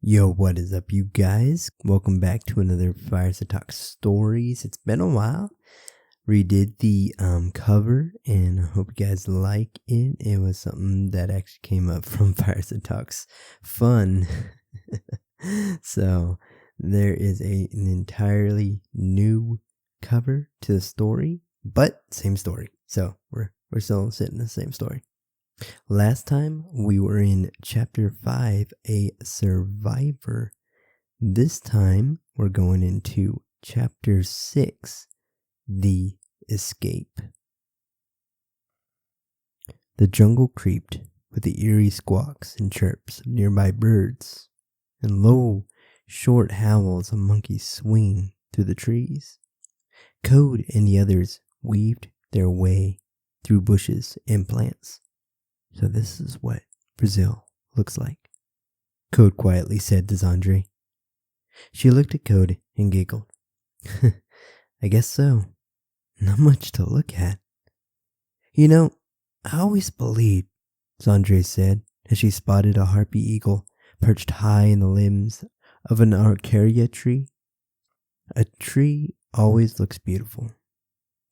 Yo, what is up, you guys? Welcome back to another Fireside Talks stories. It's been a while. Redid the cover, and I hope you guys like it. It was something that actually came up from Fireside Talks fun. So there is an entirely new cover to the story, but same story. So we're still sitting in the same story. Last time we were in chapter 5, A Survivor. This time we're going into chapter 6, The Escape. The jungle creaked with the eerie squawks and chirps of nearby birds, and low, short howls of monkeys swinging through the trees. Code and the others weaved their way through bushes and plants. So this is what Brazil looks like, Code quietly said to Zandre. She looked at Code and giggled. I guess so. Not much to look at. You know, I always believed, Zandre said, as she spotted a harpy eagle perched high in the limbs of an arcaria tree. A tree always looks beautiful,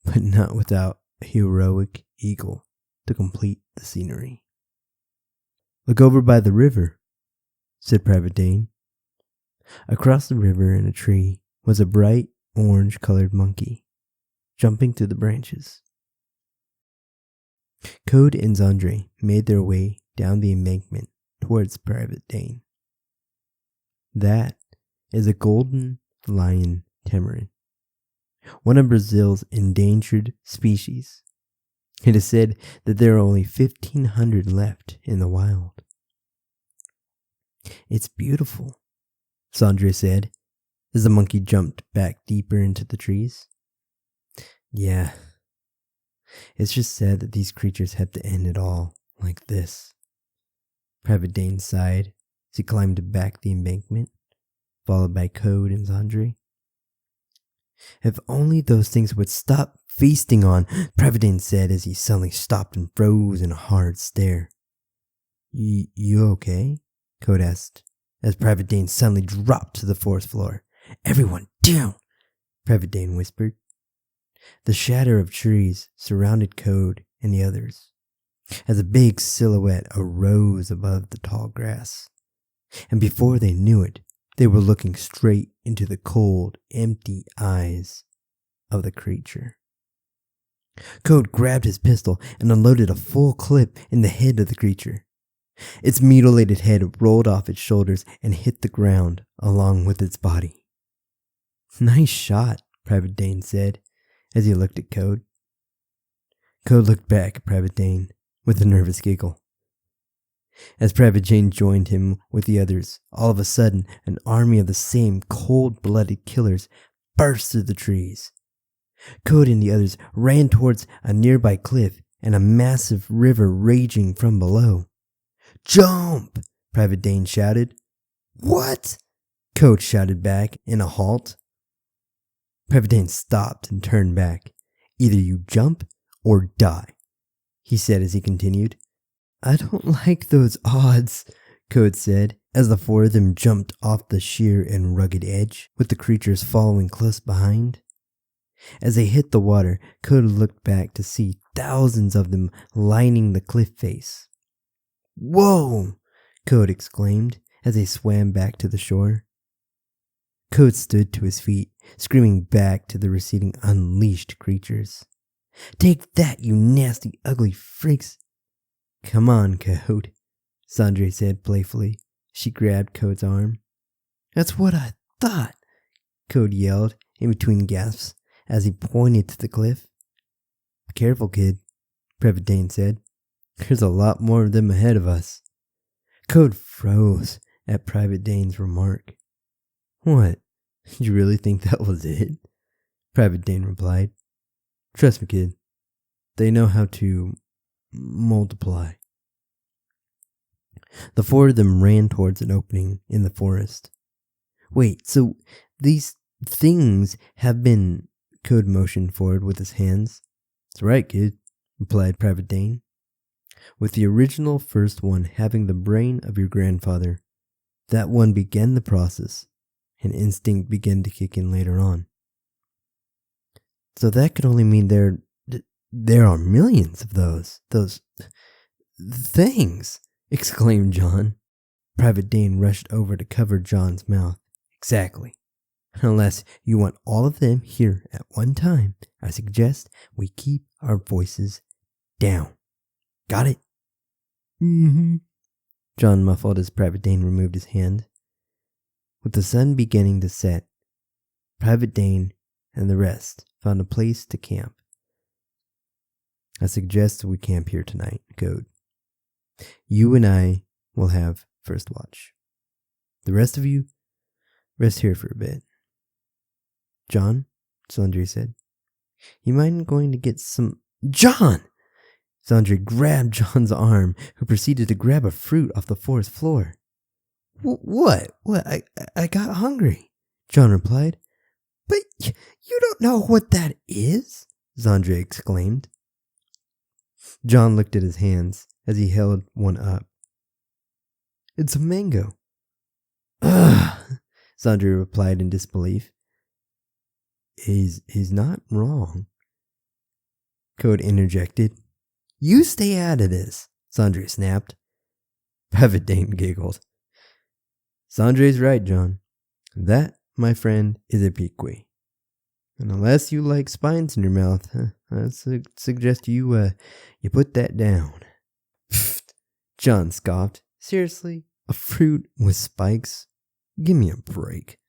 but not without a heroic eagle to complete the scenery. Look over by the river, said Private Dane. Across the river in a tree was a bright orange-colored monkey, jumping through the branches. Code and Zandre made their way down the embankment towards Private Dane. That is a golden lion tamarin, one of Brazil's endangered species. It is said that there are only 1,500 left in the wild. It's beautiful, Zandre said, as the monkey jumped back deeper into the trees. Yeah, it's just sad that these creatures have to end it all like this. Private Dane sighed as he climbed back the embankment, followed by Code and Zandre. If only those things would stop feasting on, Private Dane said as he suddenly stopped and froze in a hard stare. You okay? Code asked, as Private Dane suddenly dropped to the forest floor. Everyone down, Private Dane whispered. The shadow of trees surrounded Code and the others, as a big silhouette arose above the tall grass. And before they knew it, they were looking straight into the cold, empty eyes of the creature. Code grabbed his pistol and unloaded a full clip in the head of the creature. Its mutilated head rolled off its shoulders and hit the ground along with its body. Nice shot, Private Dane said as he looked at Code. Code looked back at Private Dane with a nervous giggle. As Private Dane joined him with the others, all of a sudden, an army of the same cold-blooded killers burst through the trees. Code and the others ran towards a nearby cliff and a massive river raging from below. Jump! Private Dane shouted. What? Code shouted back in a halt. Private Dane stopped and turned back. Either you jump or die, he said as he continued. I don't like those odds, Code said, as the four of them jumped off the sheer and rugged edge, with the creatures following close behind. As they hit the water, Code looked back to see thousands of them lining the cliff face. Whoa! Code exclaimed as they swam back to the shore. Code stood to his feet, screaming back to the receding unleashed creatures. Take that, you nasty, ugly freaks! Come on, Code, Zandre said playfully. She grabbed Code's arm. That's what I thought, Code yelled in between gasps as he pointed to the cliff. Be careful, kid, Private Dane said. There's a lot more of them ahead of us. Code froze at Private Dane's remark. What? You really think that was it? Private Dane replied. Trust me, kid. They know how to multiply. The four of them ran towards an opening in the forest. Wait, so these things have been... Code motioned forward with his hands. That's right, kid, replied Private Dane. With the original first one having the brain of your grandfather, That one began the process, and instinct began to kick in later on. So that could only mean there are millions of those things, exclaimed John. Private Dane rushed over to cover John's mouth. Exactly. Unless you want all of them here at one time, I suggest we keep our voices down. Got it? Mm-hmm. John muffled as Private Dane removed his hand. With the sun beginning to set, Private Dane and the rest found a place to camp. I suggest we camp here tonight, Code. You and I will have first watch. The rest of you, rest here for a bit. John, Sandre said, you mind going to get some... John! Sandre grabbed John's arm, who proceeded to grab a fruit off the forest floor. What? I got hungry, John replied. But you don't know what that is? Sandre exclaimed. John looked at his hands as he held one up. It's a mango. Ugh, Sandre replied in disbelief. He's not wrong. Code interjected. You stay out of this, Sandre snapped. Private Dane giggled. Sandre's right, John. That, my friend, is a piqui. And unless you like spines in your mouth, I suggest you put that down. Pfft, John scoffed. Seriously? A fruit with spikes? Give me a break.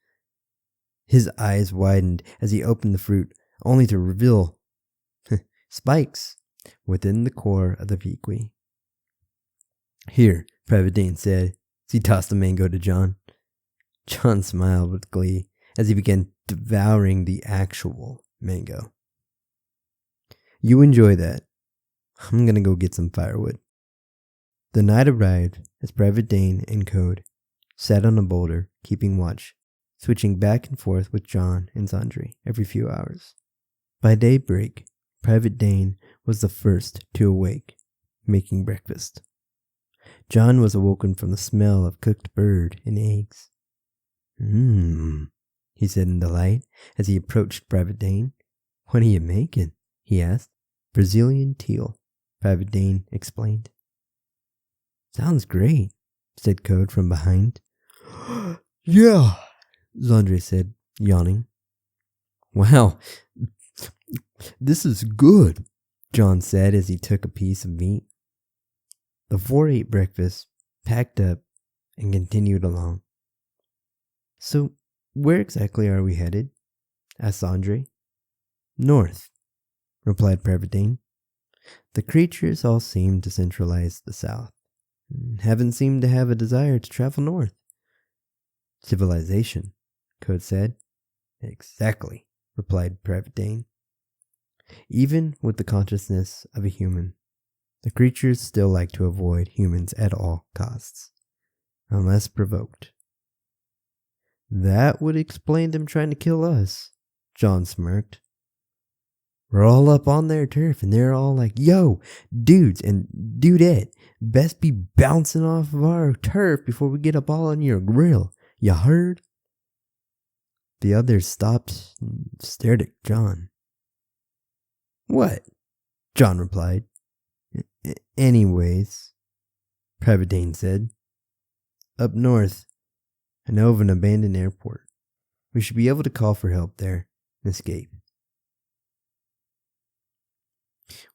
His eyes widened as he opened the fruit, only to reveal spikes within the core of the piqui. Here, Private Dane said, as he tossed the mango to John. John smiled with glee as he began devouring the actual mango. You enjoy that. I'm gonna go get some firewood. The night arrived as Private Dane and Code sat on a boulder, keeping watch, switching back and forth with John and Sandre every few hours. By daybreak, Private Dane was the first to awake, making breakfast. John was awoken from the smell of cooked bird and eggs. He said in delight as he approached Private Dane. What are you making? He asked. Brazilian teal, Private Dane explained. Sounds great, said Code from behind. Yeah, Sandre said, yawning. Wow, this is good, John said as he took a piece of meat. The four ate breakfast, packed up, and continued along. So, where exactly are we headed? Asked Sandre. North, replied Private Dane. The creatures all seem to centralize the south, and haven't seemed to have a desire to travel north. Civilization, Code said. Exactly, replied Private Dane. Even with the consciousness of a human, the creatures still like to avoid humans at all costs, unless provoked. That would explain them trying to kill us, John smirked. We're all up on their turf and they're all like, yo, dudes and dudette, best be bouncing off of our turf before we get up all on your grill. You heard? The others stopped and stared at John. What? John replied. Anyways, Private Dane said. Up north, I know of an abandoned airport. We should be able to call for help there and escape.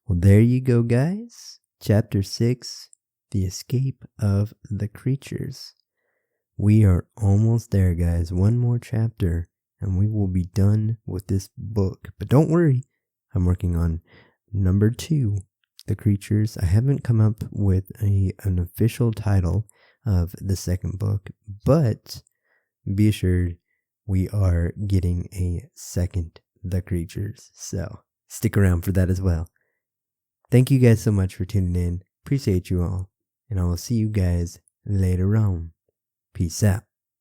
Well, there you go, guys. Chapter 6, The Escape of the Creatures. We are almost there, guys. One more chapter, and we will be done with this book. But don't worry, I'm working on number 2, The Creatures. I haven't come up with an official title of the second book, but be assured we are getting a second The Creatures. So stick around for that as well. Thank you guys so much for tuning in. Appreciate you all. And I will see you guys later on. Peace out.